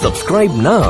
Subscribe now।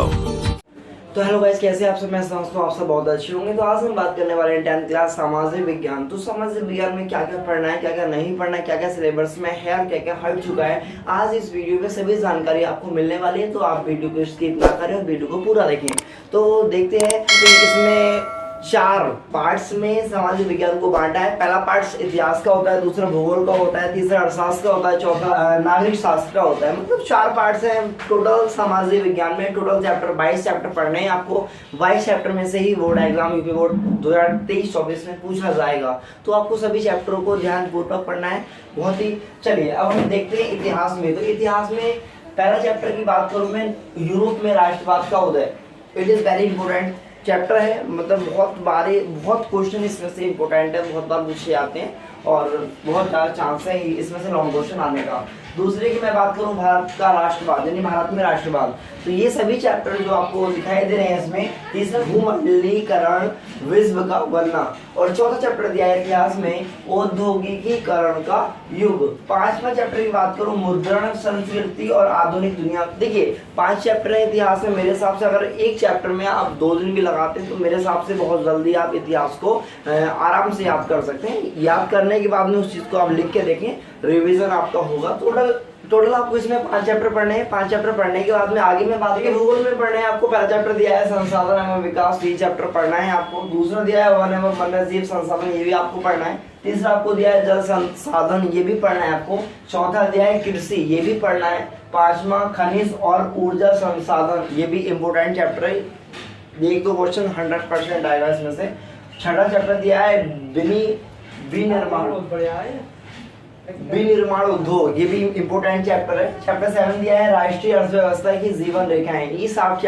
तो hello guys, कैसे आप सब? मैं समझता हूँ आप सब बहुत अच्छे होंगे। तो आज हम बात करने वाले हैं 10th क्लास सामाजिक विज्ञान। तो सामाजिक विज्ञान में क्या क्या पढ़ना है, क्या क्या नहीं पढ़ना है, क्या क्या सिलेबस में है और क्या क्या हट चुका है, आज इस वीडियो में सभी जानकारी आपको मिलने वाली है। तो आप वीडियो को स्किप ना करें और वीडियो को पूरा देखें। तो देखते हैं तो इसमें 4 पार्ट्स में सामाजिक विज्ञान को बांटा है। पहला पार्ट इतिहास का होता है, दूसरा भूगोल का होता है, तीसरा अर्थशास्त्र का होता है, चौथा नागरिक शास्त्र का होता है। मतलब 4 पार्ट्स हैं टोटल सामाजिक विज्ञान में। टोटल चैप्टर 22 चैप्टर पढ़ने हैं आपको। 22 चैप्टर में से ही बोर्ड एग्जाम यूपी बोर्ड 2023-24 में पूछा जाएगा। तो आपको सभी चैप्टरों को ध्यानपूर्वक पढ़ना है। बहुत ही चलिए अब हम देखते हैं इतिहास में। तो इतिहास में पहला चैप्टर की बात करूं मैं, यूरोप में राष्ट्रवाद का उदय। It is very important chapter है। मतलब बहुत क्वेश्चन इसमें से इंपॉर्टेंट है, बहुत बार पूछे जाते हैं और बहुत ज़्यादा चांस है इसमें से लॉन्ग क्वेश्चन आने का। दूसरे की मैं बात करूं, भारत का राष्ट्रवाद यानी भारत में राष्ट्रवाद। तो ये सभी चैप्टर जो आपको दिखाई दे रहे हैं इसमें, तीसरा भूमंडलीकरण, विश्व का बनना, और चौथा चैप्टर दिया है इतिहास में औद्योगिकीकरण का युग। 5वां चैप्टर की बात करूं, मुद्रण, संस्कृति और आधुनिक दुनिया। देखिए 5 चैप्टर है इतिहास में। मेरे हिसाब से अगर एक चैप्टर में आप 2 दिन भी लगाते हैं तो मेरे हिसाब से बहुत जल्दी आप इतिहास को आराम से याद कर सकते हैं। याद करने के बाद में उस चीज को आप लिख के देखें, रिवीजन आपका होगा। टोटल आपको इसमें 5 चैप्टर पढ़ने हैं। 5 चैप्टर पढ़ने के बाद में आगे में बात करें, भूगोल में पढ़ने हैं आपको। पहला चैप्टर दिया है संसाधन एवं विकास, 3 चैप्टर पढ़ना है आपको। दूसरा दिया है वन एवं वन्यजीव संसाधन, ये भी आपको पढ़ना है। तीसरा आपको दिया है जल संसाधन, ये भी पढ़ना है आपको। चौथा दिया है कृषि, ये भी पढ़ना है। 5वां खनिज और ऊर्जा संसाधन, ये भी इम्पोर्टेंट चैप्टर है। 1-2 क्वेश्चन 100% आएगा इसमें से। 6वां चैप्टर दिया है विनिर्माण उद्योग, ये भी इंपोर्टेंट चैप्टर है। चैप्टर 7 दिया है राष्ट्रीय अर्थव्यवस्था की जीवन रेखाएं। ये 7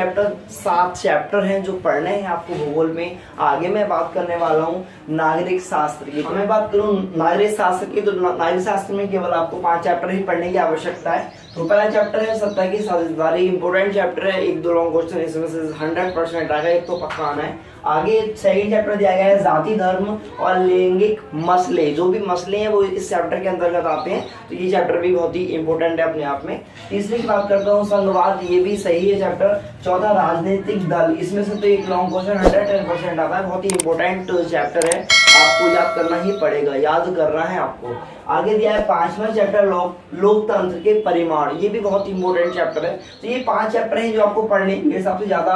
चैप्टर हैं जो पढ़ने हैं आपको भूगोल में। आगे मैं बात करने वाला हूँ नागरिक शास्त्र की। मैं बात करूँ नागरिक शास्त्र की, तो नागरिक शास्त्र में केवल आपको 5 चैप्टर ही पढ़ने की आवश्यकता है। तो पहला चैप्टर है सत्ता की साझेदारी, इंपोर्टेंट चैप्टर है। 1-2 लॉन्ग क्वेश्चन इसमें से 100% आएगा, एक तो पक्का आना है। आगे सेकंड चैप्टर दिया गया है जाति, धर्म और लैंगिक मसले। जो भी मसले हैं वो इस चैप्टर के अंतर्गत आते हैं। तो ये चैप्टर भी बहुत ही इंपॉर्टेंट है अपने आप में। तीसरी की बात करता हूँ संघवाद, ये भी सही है चैप्टर। चौथा राजनीतिक दल, इसमें से तो एक लॉन्ग क्वेश्चन 110% आता है। बहुत ही इंपॉर्टेंट चैप्टर है, आपको याद करना ही पड़ेगा, याद करना है आपको। आगे दिया है 5वां चैप्टर लोकतंत्र के परिमाण, ये भी बहुत इंपॉर्टेंट चैप्टर है। तो ये 5 चैप्टर हैं जो आपको पढ़ने के हिसाब से ज्यादा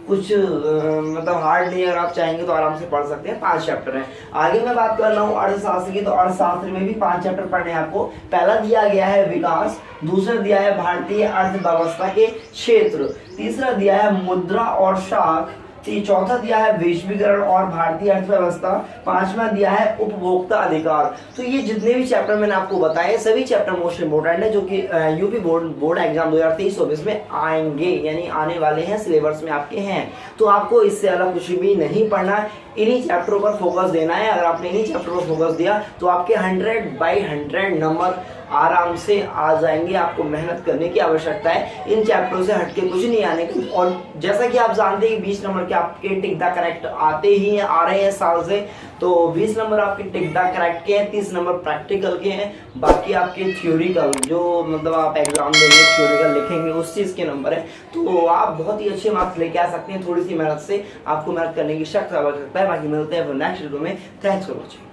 कुछ मतलब हार्ड नहीं। अगर आप चाहेंगे तो आराम से पढ़ सकते हैं। 5 चैप्टर हैं। आगे मैं बात कर रहा हूँ अर्थशास्त्र की। तो अर्थशास्त्र में भी 5 चैप्टर पढ़ने हैं आपको। पहला दिया गया है विकास, दूसरा दिया है भारतीय अर्थव्यवस्था के क्षेत्र, तीसरा दिया है मुद्रा और शाख, चौथा दिया है वैश्वीकरण और भारतीय अर्थव्यवस्था, 5वां दिया है उपभोक्ता अधिकार। तो ये जितने भी चैप्टर मैंने आपको बताए सभी चैप्टर मोस्ट इंपोर्टेंट है, जो कि यूपी बोर्ड एग्जाम 2023-24 में आएंगे, यानी आने वाले हैं, सिलेबस में आपके हैं। तो आपको इससे अलग कुछ भी नहीं पढ़ना, इन्हीं चैप्टरों पर फोकस देना है। अगर आपने इन्हीं चैप्टरों पर फोकस दिया तो आपके 100/100 नंबर आराम से आ जाएंगे। आपको मेहनत करने की आवश्यकता है, इन चैप्टरों से हटके कुछ नहीं आने की। और जैसा कि आप जानते हैं 20 नंबर के आपके टिक द करेक्ट आते ही आ रहे हैं साल से। तो 20 नंबर आपके टिक द करेक्ट के हैं, 30 नंबर प्रैक्टिकल के हैं, बाकी आपके थ्योरिकल जो मतलब आप एग्जाम देंगे थ्योरिकल लिखेंगे उस चीज़ के नंबर है। तो आप बहुत ही अच्छे मार्क्स लेके आ सकते हैं। थोड़ी सी मेहनत से आपको मेहनत करने की सख्त आवश्यकता है। बाकी मिलते हैं नेक्स्ट वीडियो में। Thanks for watching.